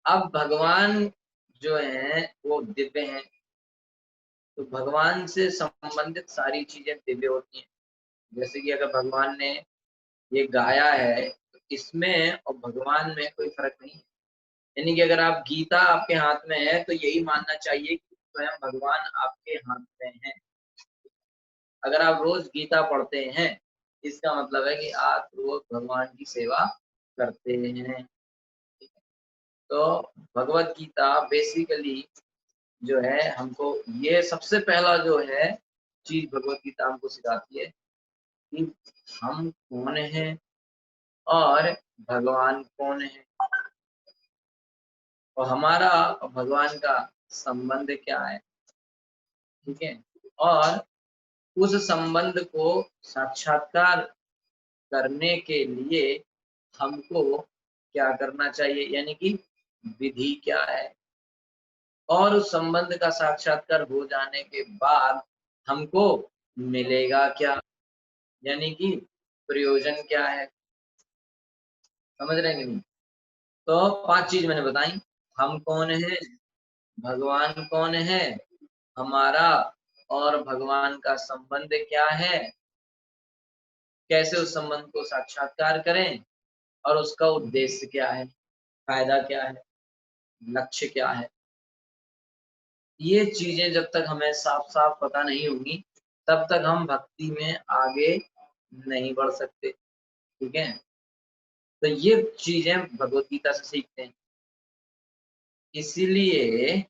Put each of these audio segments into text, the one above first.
अब भगवान जो है वो दिव्य हैं, तो भगवान से संबंधित सारी चीजें दिव्य होती हैं। जैसे कि अगर भगवान ने ये गाया है तो इसमें और भगवान में कोई फर्क नहीं है। यानी कि अगर आप गीता आपके हाथ में है तो यही मानना चाहिए कि स्वयं भगवान आपके हाथ में है। अगर आप रोज गीता पढ़ते हैं इसका मतलब है कि आप रोज भगवान की सेवा करते हैं। तो भगवत गीता बेसिकली जो है हमको ये सबसे पहला जो है चीज भगवत गीता हमको सिखाती है कि हम कौन हैं और भगवान कौन है और हमारा और भगवान का संबंध क्या है। ठीक है, और उस संबंध को साक्षात्कार करने के लिए हमको क्या करना चाहिए, यानी कि विधि क्या है, और उस संबंध का साक्षात्कार हो जाने के बाद हमको मिलेगा क्या, यानी कि प्रयोजन क्या है। समझ रहे हैं कि नहीं? तो 5 चीज मैंने बताई। हम कौन है, भगवान कौन है, हमारा और भगवान का संबंध क्या है, कैसे उस संबंध को साक्षात्कार करें और उसका उद्देश्य क्या है, फायदा क्या है, लक्ष्य क्या है। ये चीजें जब तक हमें साफ साफ पता नहीं होंगी तब तक हम भक्ति में आगे नहीं बढ़ सकते। ठीक है, तो ये चीजें भगवत गीता से सीखते हैं। इसीलिए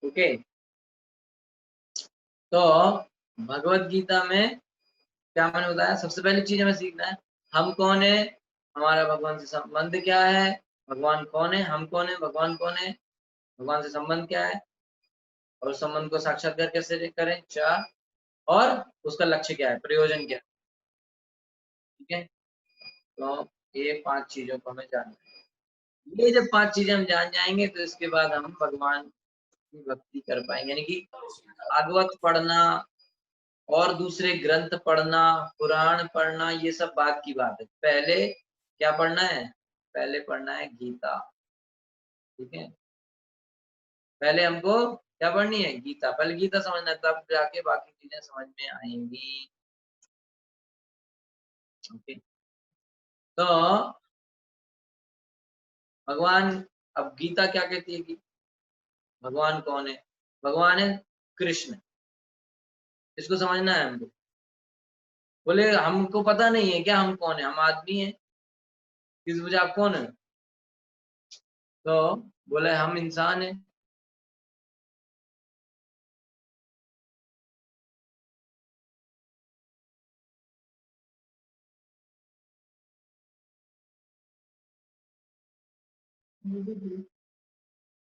ओके, तो भगवत गीता में क्या मैंने बताया, सबसे पहली चीज हमें सीखना है हम कौन है, हमारा भगवान से संबंध क्या है, भगवान कौन है, हम कौन है, भगवान कौन है, भगवान से संबंध क्या है और उस संबंध को साक्षात्कार कैसे करें, 4, और उसका लक्ष्य क्या है, प्रयोजन क्या है। ठीक है, तो ये 5 चीजों को हमें जानना है। ये जब 5 चीजें हम जान जाएंगे तो इसके बाद हम भगवान की भक्ति कर पाएंगे, यानी कि भागवत पढ़ना और दूसरे ग्रंथ पढ़ना, पुराण पढ़ना, ये सब बात की बात है। पहले क्या पढ़ना है, पहले पढ़ना है गीता। ठीक है, पहले हमको क्या पढ़नी है, गीता। पहले गीता समझना है तब जाके बाकी चीजें समझ में आएंगी। ओके, तो भगवान, अब गीता क्या कहती है कि भगवान कौन है, भगवान है कृष्ण। इसको समझना है हमको। बोले हमको पता नहीं है क्या हम कौन है, हम आदमी हैं, किस वजह आप कौन है, तो बोले हम इंसान हैं।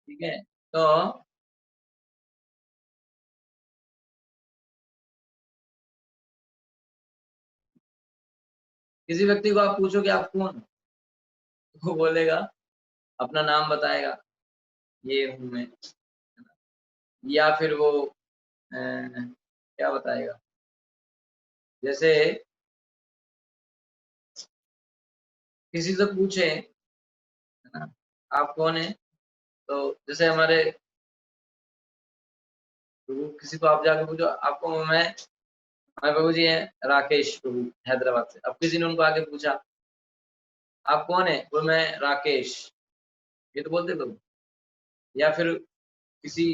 ठीक है, तो किसी व्यक्ति को आप पूछो कि आप कौन हो, वो बोलेगा, अपना नाम बताएगा, ये हूँ मैं, या फिर वो क्या बताएगा, जैसे किसी से पूछे, है ना, आप कौन है, तो जैसे हमारे प्रभु, किसी को आप जाके पूछो आपको, मैं, हमारे प्रभु जी हैं राकेश प्रभु हैदराबाद से। अब किसी ने उनको आके पूछा आप कौन है, वो मैं राकेश, ये तो बोलते प्रभु। या फिर किसी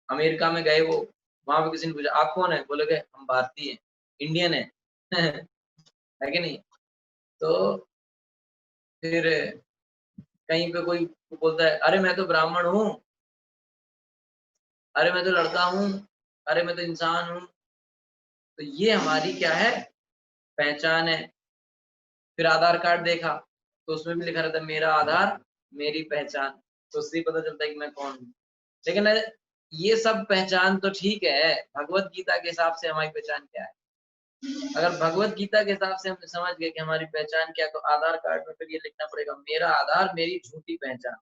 अमेरिका में गए वो, वहां पे किसी ने पूछा आप कौन है, बोले गए हम भारतीय हैं, इंडियन है है कि नहीं। तो फिर कहीं पे कोई बोलता है अरे मैं तो ब्राह्मण हूँ, अरे मैं तो लड़का हूँ, अरे मैं तो इंसान हूँ, तो ये हमारी क्या है, पहचान है। फिर आधार कार्ड देखा तो उसमें भी लिखा रहता है मेरा आधार मेरी पहचान, तो उससे ही पता चलता है कि मैं कौन हूँ। लेकिन ये सब पहचान तो ठीक है, भगवत गीता के हिसाब से हमारी पहचान क्या है? अगर भगवत गीता के हिसाब से हम समझ गए कि हमारी पहचान क्या है, तो आधार कार्ड में फिर ये लिखना पड़ेगा, मेरा आधार मेरी झूठी पहचान।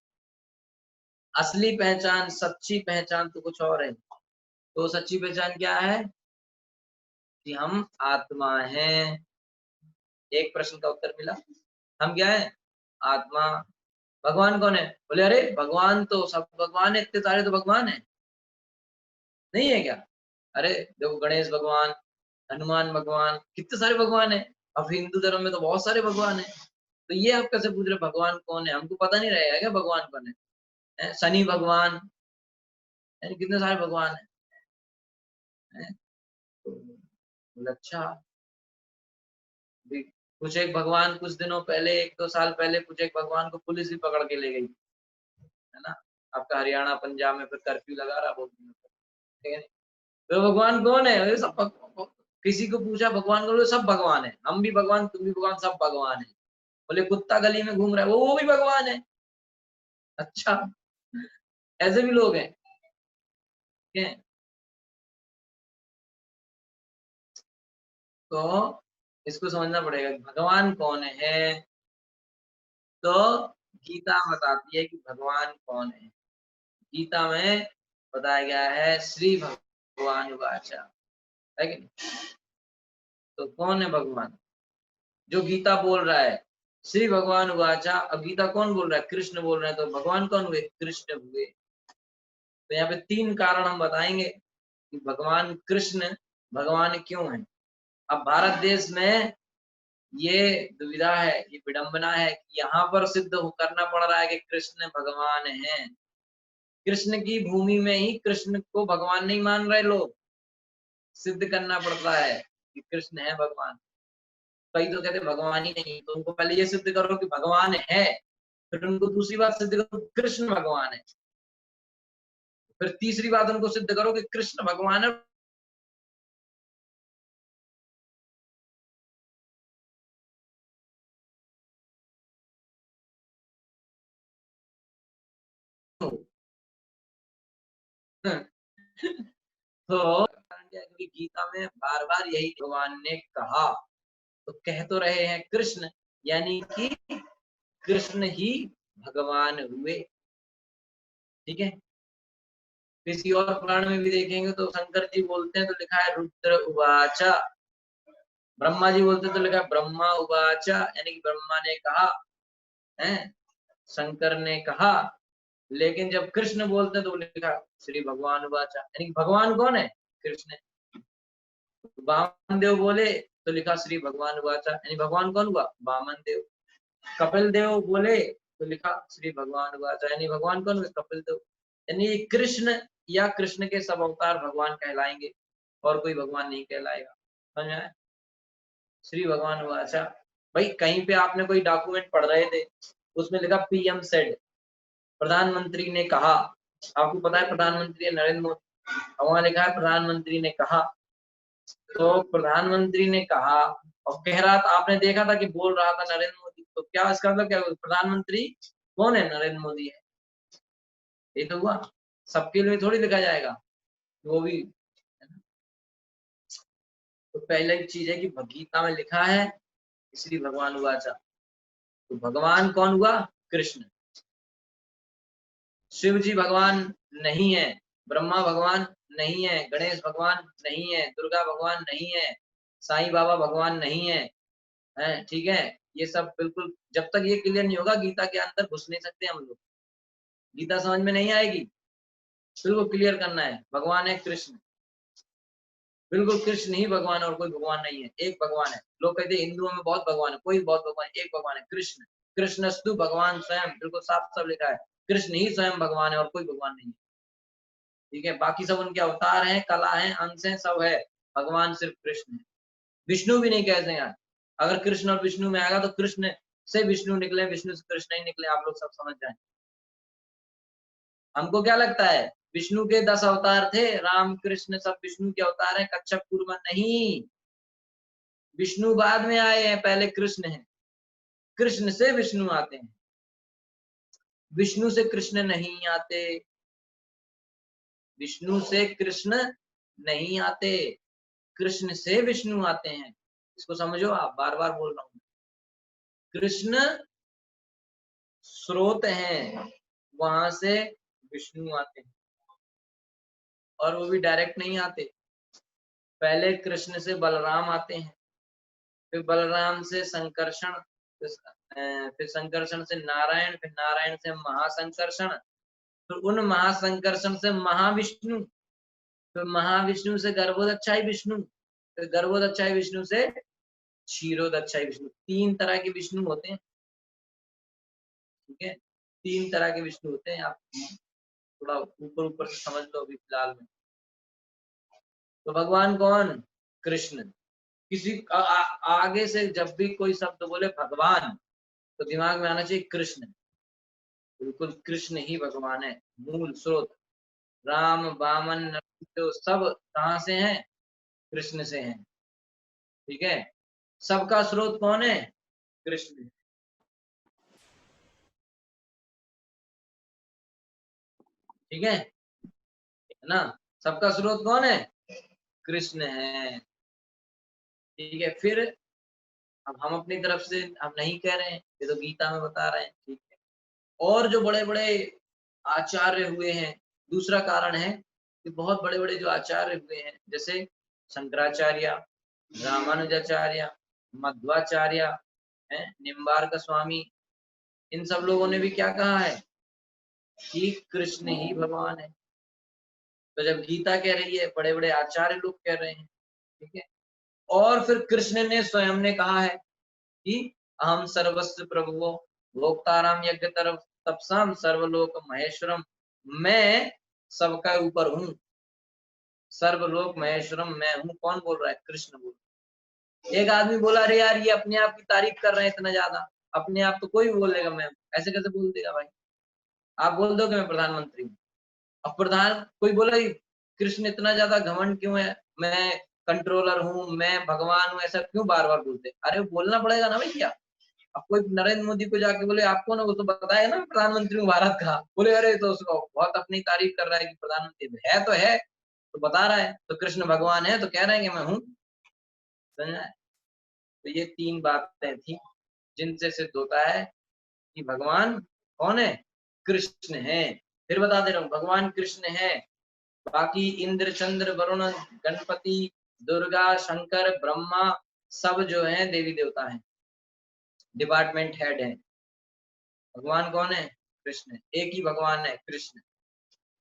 असली पहचान, सच्ची पहचान तो कुछ और है। तो सच्ची पहचान क्या है? कि हम आत्मा हैं। एक प्रश्न का उत्तर मिला, हम क्या है? आत्मा। भगवान कौन है? बोले अरे भगवान तो सब भगवान है, इतने सारे तो भगवान है, नहीं है क्या? अरे देखो गणेश भगवान, हनुमान भगवान, कितने सारे भगवान है। अब हिंदू धर्म में तो बहुत सारे भगवान है। तो ये आप कैसे पूछ रहे भगवान कौन है? हमको पता नहीं रहेगा क्या भगवान कौन है? शनि भगवान, यानी कितने सारे भगवान है? तो बोले अच्छा। कुछ एक भगवान कुछ दिनों पहले, 1-2 साल पहले कुछ एक भगवान को पुलिस भी पकड़ के ले गई, है ना? आपका हरियाणा पंजाब में फिर कर्फ्यू लगा रहा बहुत दिनों तक, ठीक है? तो भगवान कौन है? अरे सब किसी को पूछा भगवान कौन है? सब भगवान है, हम भी भगवान, तुम भी भगवान, सब भगवान है। बोले कुत्ता गली में घूम रहा है, वो भी भगवान है। अच्छा, ऐसे भी लोग हैं, ठीक है? तो इसको समझना पड़ेगा भगवान कौन है। तो गीता बताती है कि भगवान कौन है। गीता में बताया गया है श्री भगवान वाचा, है कि नहीं? तो कौन है भगवान? जो गीता बोल रहा है श्री भगवान वाचा। अब गीता कौन बोल रहा है? कृष्ण बोल रहे हैं, तो भगवान कौन हुए? कृष्ण हुए। तो यहाँ पे 3 कारण हम बताएंगे कि भगवान कृष्ण भगवान क्यों है। अब भारत देश में ये दुविधा है, ये विडंबना है कि यहाँ पर सिद्ध करना पड़ रहा है कि कृष्ण भगवान हैं। कृष्ण की भूमि में ही कृष्ण को भगवान नहीं मान रहे लोग, सिद्ध करना पड़ता है कि कृष्ण है भगवान। कई तो कहते भगवान ही नहीं, तो उनको पहले ये सिद्ध करो कि भगवान है, फिर उनको दूसरी बात सिद्ध करो कृष्ण भगवान है, फिर तीसरी बात उनको सिद्ध करो कि कृष्ण भगवान है। तो कारण क्या है? क्योंकि गीता में बार बार यही भगवान ने कहा, तो कह तो रहे हैं कृष्ण, यानी कि कृष्ण ही भगवान हुए, ठीक है? किसी और पुराण में भी देखेंगे तो शंकर जी बोलते हैं तो लिखा है रुद्र उवाचा, ब्रह्मा जी बोलते तो लिखा है ब्रह्मा उवाचा, यानी कि ब्रह्मा ने कहा, है शंकर ने कहा। लेकिन जब कृष्ण बोलते हैं तो लिखा श्री भगवान उवाचा, यानी कि भगवान कौन है? कृष्ण। वामन देव बोले तो लिखा श्री भगवान उवाचा, यानी भगवान कौन हुआ? वामन देव। कपिल देव बोले तो लिखा श्री भगवान उवाचा, यानी भगवान कौन हुए? कपिल देव। यानी कृष्ण या कृष्ण के सब अवतार भगवान कहलाएंगे, और कोई भगवान नहीं कहलाएगा। समझ में आया? श्री भगवान उवाचा। भाई कहीं पे आपने कोई डॉक्यूमेंट पढ़ रहे थे, उसमें लिखा पीएम सेड, प्रधानमंत्री ने कहा। आपको पता है प्रधानमंत्री नरेंद्र मोदी, वहां लिखा है प्रधानमंत्री ने कहा। तो प्रधानमंत्री ने कहा और कह रहा था, आपने देखा था कि बोल रहा था नरेंद्र मोदी, तो क्या इसका मतलब क्या? प्रधानमंत्री कौन है? नरेंद्र मोदी है। ये तो हुआ, सबके लिए थोड़ी लिखा जाएगा, वो भी, है ना? तो पहले चीज है कि गीता में लिखा है श्री भगवान वाचा, तो भगवान कौन हुआ? कृष्ण। शिव जी भगवान नहीं है, ब्रह्मा भगवान नहीं है, गणेश भगवान नहीं है, दुर्गा भगवान नहीं है, साईं बाबा भगवान नहीं है, है ठीक है? ये सब बिल्कुल जब तक ये क्लियर नहीं होगा गीता के अंदर घुस नहीं सकते हम लोग, गीता समझ में नहीं आएगी। बिल्कुल क्लियर करना है, भगवान है कृष्ण, बिल्कुल कृष्ण ही भगवान है और कोई भगवान नहीं है, एक भगवान है। लोग कहते हैं हिंदुओं में बहुत भगवान है, कोई बहुत भगवान, एक भगवान है कृष्ण। कृष्णस्तु भगवान स्वयं, बिल्कुल साफ साफ लिखा है, कृष्ण ही स्वयं भगवान है और कोई भगवान नहीं है, ठीक है? बाकी सब उनके अवतार हैं, कला है, अंश है, सब है, भगवान सिर्फ कृष्ण है। विष्णु भी नहीं कहते हैं। अगर कृष्ण और विष्णु में आएगा तो कृष्ण से विष्णु निकले, विष्णु से कृष्ण ही निकले, आप लोग सब समझ जाए। हमको क्या लगता है विष्णु के 10 अवतार थे, राम कृष्ण सब विष्णु के अवतार हैं, कच्छप कूर्मा नहीं, विष्णु बाद में आए हैं, पहले कृष्ण है, कृष्ण से विष्णु आते हैं, विष्णु से कृष्ण नहीं आते। विष्णु से कृष्ण नहीं आते, कृष्ण से विष्णु आते हैं। इसको समझो आप, बार बार बोल रहा हूं। कृष्ण स्रोत हैं, वहां से विष्णु आते हैं, और वो भी डायरेक्ट नहीं आते। पहले कृष्ण से बलराम आते हैं, फिर बलराम से संकर्षण, फिर संकर्षण से नारायण, फिर नारायण से महासंकर्षण, फिर उन महासंकर्षण से महाविष्णु, फिर महाविष्णु से गर्भोदच्छाई विष्णु, फिर गर्भोदच्छाई विष्णु से क्षीरोदच्छाई विष्णु। 3 तरह के विष्णु होते हैं, ठीक है। 3 तरह के विष्णु होते हैं, आप थोड़ा ऊपर ऊपर से समझ लो अभी फिलहाल में। तो भगवान कौन? कृष्ण। किसी आगे से जब भी कोई शब्द बोले भगवान, तो दिमाग में आना चाहिए कृष्ण। बिल्कुल कृष्ण ही भगवान है, मूल स्रोत। राम वामन नरसिंह सब कहाँ से हैं? कृष्ण से हैं, ठीक है। सबका स्रोत कौन है? कृष्ण, ठीक है ना। सबका स्रोत कौन है? कृष्ण है, ठीक है। फिर अब हम अपनी तरफ से हम नहीं कह रहे हैं, ये तो गीता में बता रहे हैं, ठीक है। और जो बड़े बड़े आचार्य हुए हैं, दूसरा कारण है कि बहुत बड़े बड़े जो आचार्य हुए हैं, जैसे शंकराचार्य, रामानुजाचार्य, मध्वाचार्य है, निम्बार्क स्वामी, इन सब लोगों ने भी क्या कहा है कि कृष्ण ही भगवान है। तो जब गीता कह रही है, बड़े बड़े आचार्य लोग कह रहे हैं, ठीक है। और फिर कृष्ण ने स्वयं ने कहा है कि अहम सर्वस्व प्रभुवो भोक्ताराम यज्ञ तरफ तपसाम सर्वलोक महेश्वरम, मैं सबका ऊपर हूँ, सर्वलोक महेश्वरम मैं हूँ। कौन बोल रहा है? कृष्ण बोल। एक आदमी बोला, अरे यार ये अपने आप की तारीफ कर रहे हैं इतना ज्यादा, अपने आप तो कोई भी बोलेगा, मैं ऐसे कैसे बोल देगा भाई? आप बोल दो कि मैं प्रधानमंत्री हूँ। अब प्रधान कोई बोला कृष्ण इतना ज्यादा घमंड क्यों है, मैं कंट्रोलर हूँ, मैं भगवान हूँ, ऐसा क्यों बार बार बोलते? अरे बोलना पड़ेगा ना भैया। अब कोई नरेंद्र मोदी को जाके बोले आपको ना, वो तो बताया ना प्रधानमंत्री हूँ भारत का, बोले अरे तो उसको बहुत अपनी तारीफ कर रहा है कि प्रधानमंत्री है, तो है तो बता रहा है, तो कृष्ण भगवान है तो कह रहे हैं कि मैं हूँ। समझा है? तो ये 3 बातें थी जिनसे सिद्ध होता है कि भगवान कौन है? कृष्ण है। फिर बता दे रहा हूँ, भगवान कृष्ण है। बाकी इंद्र चंद्र वरुण गणपति दुर्गा शंकर ब्रह्मा सब जो है देवी देवता हैं, डिपार्टमेंट हेड हैं। भगवान कौन है? कृष्ण। एक ही भगवान है कृष्ण,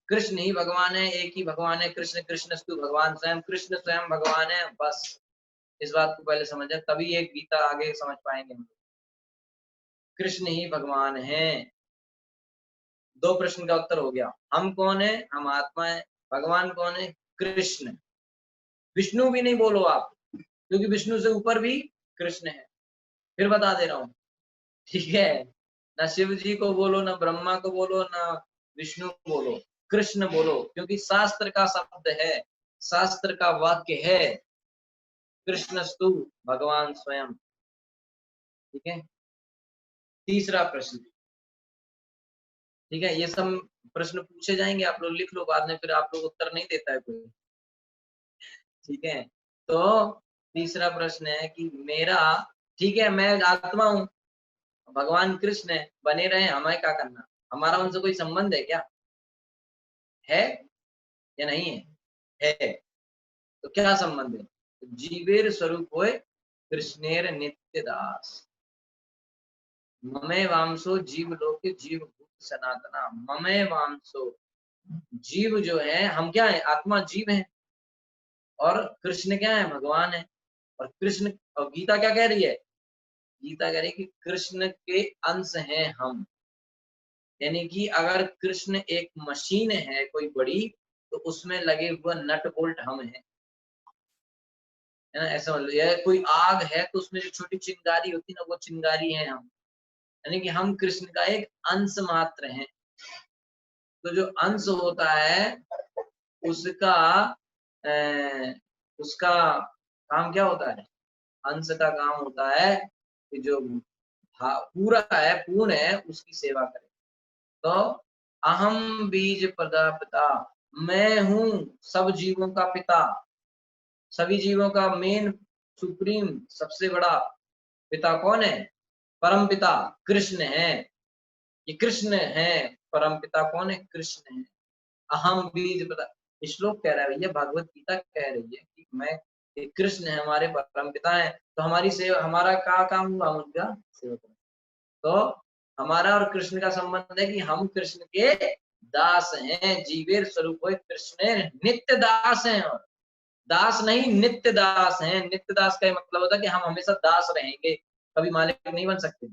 कृष्ण ही भगवान है, एक ही भगवान है कृष्ण। कृष्णस्तु भगवान स्वयं, कृष्ण स्वयं भगवान है। बस इस बात को पहले समझे, तभी एक गीता आगे समझ पाएंगे हम। कृष्ण ही भगवान है। 2 प्रश्न का उत्तर हो गया। हम कौन है? हम आत्मा है। भगवान कौन है? कृष्ण। विष्णु भी नहीं बोलो आप, क्योंकि विष्णु से ऊपर भी कृष्ण है। फिर बता दे रहा हूँ, ठीक है। ना शिव जी को बोलो, ना ब्रह्मा को बोलो, ना विष्णु बोलो, कृष्ण बोलो, क्योंकि शास्त्र का शब्द है, शास्त्र का वाक्य है, कृष्णस्तु भगवान स्वयं, ठीक है। तीसरा प्रश्न, ठीक है। ये सब प्रश्न पूछे जाएंगे, आप लोग लिख लो, बाद में फिर आप लोग उत्तर नहीं देता है कोई, ठीक है। तो तीसरा प्रश्न है कि मेरा, ठीक है मैं आत्मा हूँ, भगवान कृष्ण है, बने रहे, हमें क्या करना? हमारा उनसे कोई संबंध है क्या? है या नहीं है? है। तो क्या संबंध है? जीवेर स्वरूप होए कृष्णेर नित्य दास, ममे वांसो जीव लोके जीव भूत सनातना। ममे वांसो, जीव जो है, हम क्या है? आत्मा जीव है, और कृष्ण क्या है? भगवान है। और कृष्ण, और गीता क्या कह रही है? गीता कह रही है कि कृष्ण के अंश हैं हम। यानी कि अगर कृष्ण एक मशीन है कोई बड़ी, तो उसमें लगे हुआ नट बोल्ट हम हैं, है ना। ऐसा मतलब, या कोई आग है तो उसमें जो छोटी चिंगारी होती है ना, वो चिंगारी है हम। यानी कि हम कृष्ण का एक अंश मात्र हैं। तो जो अंश होता है उसका उसका काम क्या होता है? अंश का काम होता है कि जो पूरा है, पूर्ण है, उसकी सेवा करे। तो अहम बीज प्रदापिता मैं हूं सब जीवों का पिता, सभी जीवों का मेन सुप्रीम सबसे बड़ा पिता कौन है? परम पिता कृष्ण है। ये कृष्ण है, परम पिता कौन है? कृष्ण है। अहम बीज प्रदा, श्लोक कह रहा है भैया, भगवत गीता कह रही है कि मैं, ये कृष्ण है हमारे परम पिता है, तो हमारी सेवा, हमारा क्या काम हुआ? उनका सेवा करना। तो हमारा और कृष्ण का संबंध है कि हम कृष्ण के दास हैं, जीवेर स्वरूप कृष्ण नित्य दास हैं, और दास नहीं नित्य दास हैं। नित्य दास का मतलब होता है कि हम हमेशा दास रहेंगे, कभी मालिक नहीं बन सकते।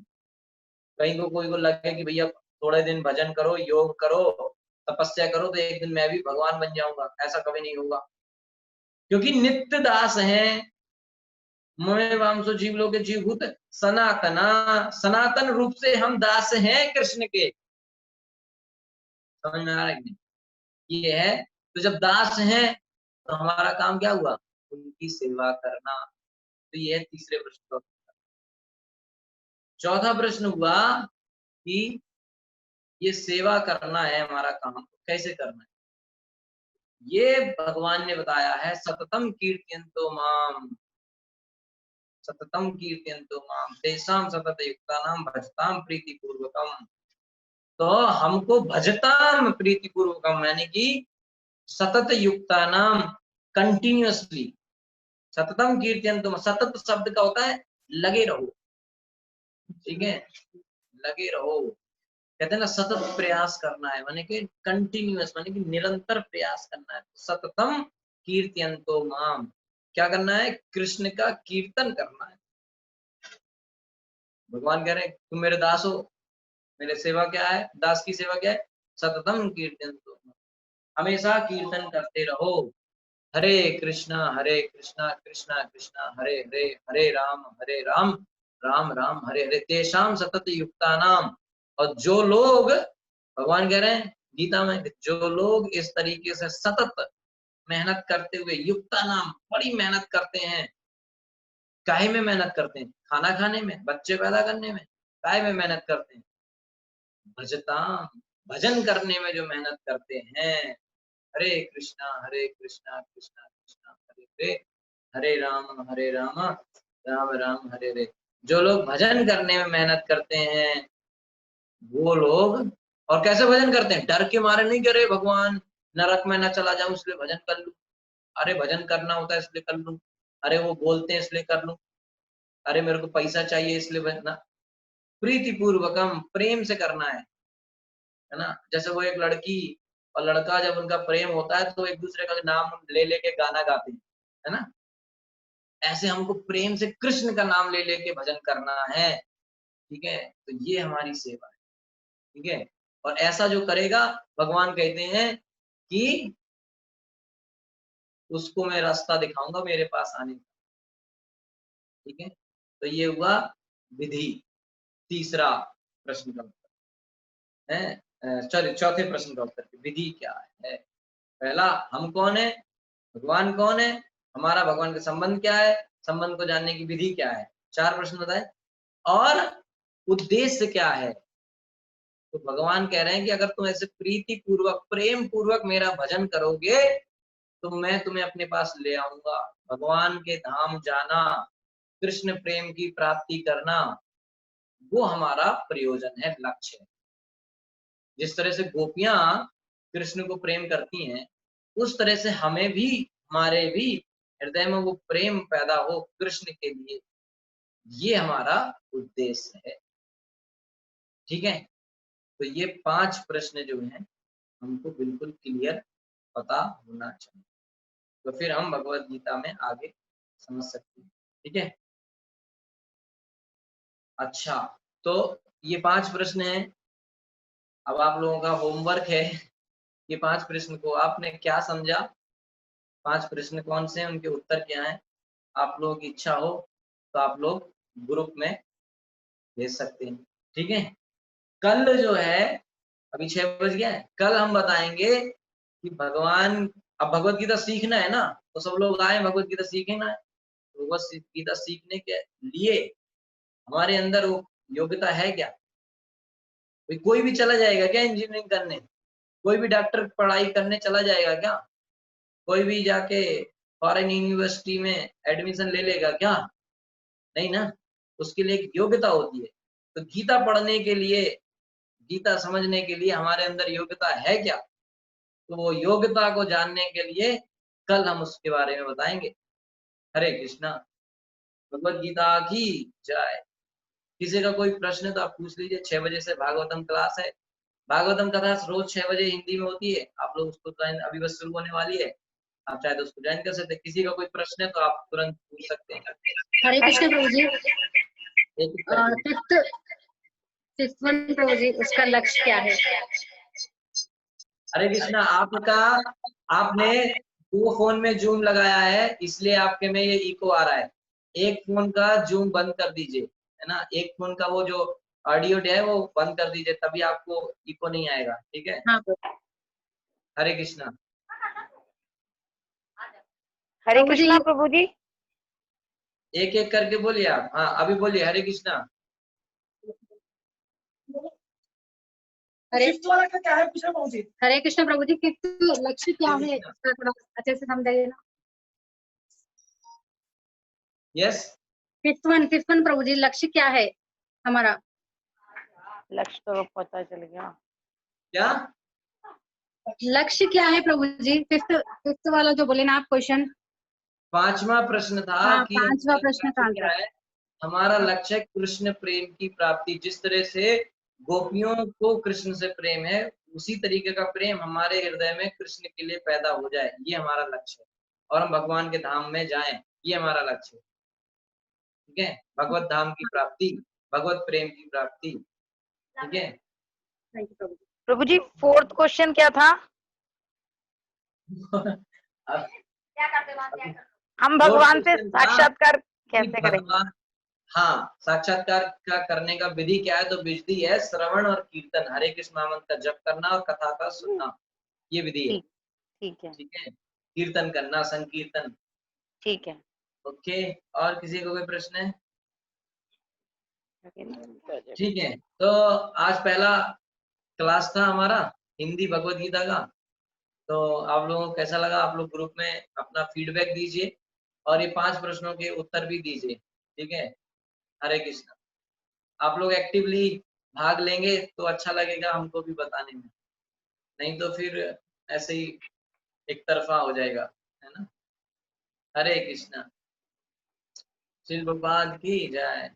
कहीं को कोई को लगे कि भैया थोड़े दिन भजन करो, योग करो, तपस्या करो, तो एक दिन मैं भी भगवान बन जाऊंगा, ऐसा कभी नहीं होगा, क्योंकि नित्य दास हैं। मोहे वामसो जीव लोग जीवभूत सनातना, सनातन रूप से हम दास हैं कृष्ण के। समझ में आ रहा है कि नहीं? ये है। तो जब दास हैं तो हमारा काम क्या हुआ? उनकी सेवा करना। तो ये है तीसरे प्रश्न का उत्तर। चौथा प्रश्न हुआ कि ये सेवा करना है हमारा काम, तो कैसे करना है? ये भगवान ने बताया है, सततम कीर्तयन्तो माम, सततम कीर्तयन्तो माम तेषां सतत युक्तानां भजताम प्रीति पूर्वकम। तो हमको भजताम प्रीति पूर्वकम यानी कि सतत युक्तानाम, कंटिन्यूअसली, सततम कीर्तयन्तो, सतत शब्द का होता है लगे रहो, ठीक है, लगे रहो। कहते हैं ना सतत प्रयास करना है, माने कि कंटिन्यूअस, माने कि निरंतर प्रयास करना है। सततम कीर्तयन्तो माम, क्या करना है? कृष्ण का कीर्तन करना है। भगवान कह रहे हैं तुम मेरे दास हो, मेरे सेवा क्या है? दास की सेवा क्या है? सततम कीर्तयन्तो माम, हमेशा कीर्तन करते रहो। हरे कृष्णा कृष्णा कृष्णा हरे हरे, हरे राम राम राम हरे हरे, तेषाम सतत युक्तानाम। और जो लोग, भगवान कह रहे हैं गीता में, जो लोग इस तरीके से सतत मेहनत करते हुए, युक्ता नाम, बड़ी मेहनत करते हैं। काहे में मेहनत करते हैं? खाना खाने में, बच्चे पैदा करने में? काहे में मेहनत करते हैं? भजताम, भजन करने में जो मेहनत करते हैं। हरे कृष्णा कृष्णा कृष्णा हरे हरे, हरे राम राम राम हरे हरे। जो लोग भजन करने में मेहनत करते हैं वो लोग, और कैसे भजन करते हैं? डर के मारे नहीं करे भगवान नरक में न चला जाऊं इसलिए भजन कर लूं, अरे भजन करना होता है इसलिए कर लूं, अरे वो बोलते हैं इसलिए कर लूं, अरे मेरे को पैसा चाहिए इसलिए भजना। प्रीति पूर्वकम, प्रेम से करना है ना। जैसे वो एक लड़की और लड़का जब उनका प्रेम होता है तो एक दूसरे का नाम ले लेके गाना गाते हैं, है ना। ऐसे हमको प्रेम से कृष्ण का नाम ले लेके भजन करना है, ठीक है। तो ये हमारी सेवा है, ठीक है। और ऐसा जो करेगा, भगवान कहते हैं कि उसको मैं रास्ता दिखाऊंगा मेरे पास आने का, ठीक है। तो ये हुआ विधि, तीसरा प्रश्न का उत्तर है। चलिए चौथे प्रश्न का उत्तर, विधि क्या है? पहला, हम कौन है, भगवान कौन है, हमारा भगवान का संबंध क्या है, संबंध को जानने की विधि क्या है, चार प्रश्न बताए। और उद्देश्य क्या है? तो भगवान कह रहे हैं कि अगर तुम ऐसे प्रीति पूर्वक, प्रेम पूर्वक मेरा भजन करोगे तो मैं तुम्हें अपने पास ले आऊंगा। भगवान के धाम जाना, कृष्ण प्रेम की प्राप्ति करना, वो हमारा प्रयोजन है, लक्ष्य है। जिस तरह से गोपियां कृष्ण को प्रेम करती हैं, उस तरह से हमें भी, हमारे भी हृदय में वो प्रेम पैदा हो कृष्ण के लिए, ये हमारा उद्देश्य है, ठीक है। तो ये पांच प्रश्न जो हैं हमको बिल्कुल क्लियर पता होना चाहिए, तो फिर हम भगवत गीता में आगे समझ सकते हैं, ठीक है। अच्छा, तो ये पांच प्रश्न हैं। अब आप लोगों का होमवर्क है, ये पांच प्रश्न को आपने क्या समझा, पांच प्रश्न कौन से हैं, उनके उत्तर क्या हैं। आप लोगों की इच्छा हो तो आप लोग ग्रुप में भेज सकते हैं, ठीक है। कल जो है, अभी 6 बज गया है, कल हम बताएंगे कि भगवान, अब भगवत गीता सीखना है ना, तो सब लोग आए भगवत गीता सीखना है। भगवत गीता सीखने के लिए हमारे अंदर वो योग्यता है क्या? कोई भी चला जाएगा क्या इंजीनियरिंग करने? कोई भी डॉक्टर पढ़ाई करने चला जाएगा क्या? कोई भी जाके फॉरेन यूनिवर्सिटी में एडमिशन ले लेगा क्या? नहीं ना, उसके लिए एक योग्यता होती है। तो गीता पढ़ने के लिए, गीता समझने के लिए हमारे अंदर योग्यता है क्या? तो वो योग्यता को जानने के लिए कल हम उसके बारे में बताएँगे। हरे कृष्णा। भगवद गीता की जय। किसी का कोई प्रश्न है तो आप पूछ लीजिए। 6 बजे से भागवतम क्लास है। भागवतम कथा रोज 6 बजे हिंदी में होती है। आप लोग उसको ज्वाइन, अभी बस शुरू होने वाली है। आप चाहे तो उसको ज्वाइन कर सकते हैं। किसी का कोई प्रश्न है तो आप तुरंत पूछ सकते हैं। हरे कृष्ण प्रभु जी। एक करके। फिफ्थ वन प्रभु जी, उसका लक्ष्य क्या है? हरे कृष्णा। आपका, आपने 2 फोन में जूम लगाया है, इसलिए आपके में ये इको आ रहा है। एक फोन का जूम बंद कर दीजिए, है ना। एक फोन का वो जो ऑडियो है वो बंद कर दीजिए, तभी आपको इको नहीं आएगा, ठीक है। हाँ हरे कृष्णा। हरे कृष्णा प्रभु जी। एक एक करके बोलिए आप। हाँ अभी बोलिए। हरे कृष्णा। हरे क्या है पूछना प्रभु जी? हरे कृष्ण प्रभु जी, फिफ्थ लक्ष्य क्या है? थोड़ा अच्छे से समझाइए ना। यस। फिफ्थ वन प्रभु जी, लक्ष्य क्या है हमारा? लक्ष्य तो पता चल गया। क्या लक्ष्य क्या है प्रभु जी? फिफ्थ वाला जो बोले ना आप क्वेश्चन। 5वां प्रश्न था हाँ, कि 5वां हमारा प्रश्न का लक्ष्य क्या आंसर। है। हमारा हाँ। लक्ष्य है कृष्ण प्रेम की प्राप्ति। जिस तरह से गोपियों को कृष्ण से प्रेम है, उसी तरीके का प्रेम हमारे हृदय में कृष्ण के लिए पैदा हो जाए, ये हमारा लक्ष्य है। और हम भगवान के धाम में जाएं, ये हमारा लक्ष्य है। ठीक है। भगवत धाम की प्राप्ति, भगवत प्रेम की प्राप्ति। ठीक है। Thank you Prabhu ji. Prabhu ji, fourth question क्या था? अब हम फोर्थ भगवान से क्वेश्चन था साक्षात्कार कि कैसे करेंगे? भगवान, हाँ, साक्षात्कार का करने का विधि क्या है? तो विधि है श्रवण और कीर्तन, हरे कृष्ण महामंत्र का जप करना और कथा का सुनना, ये विधि है। ठीक ठीक है। ठीक है। कीर्तन करना, संकीर्तन। ठीक है। ओके। और किसी को कोई प्रश्न है? ठीक है। तो आज पहला क्लास था हमारा हिंदी भगवत गीता का। तो आप लोगों को कैसा लगा? आप लोग ग्रुप में अपना फीडबैक दीजिए और ये 5 प्रश्नों के उत्तर भी दीजिए। ठीक है। हरे कृष्ण। आप लोग एक्टिवली भाग लेंगे तो अच्छा लगेगा हमको भी बताने में, नहीं तो फिर ऐसे ही एक तरफा हो जाएगा, है ना। हरे कृष्णा। श्री भगवान की जय।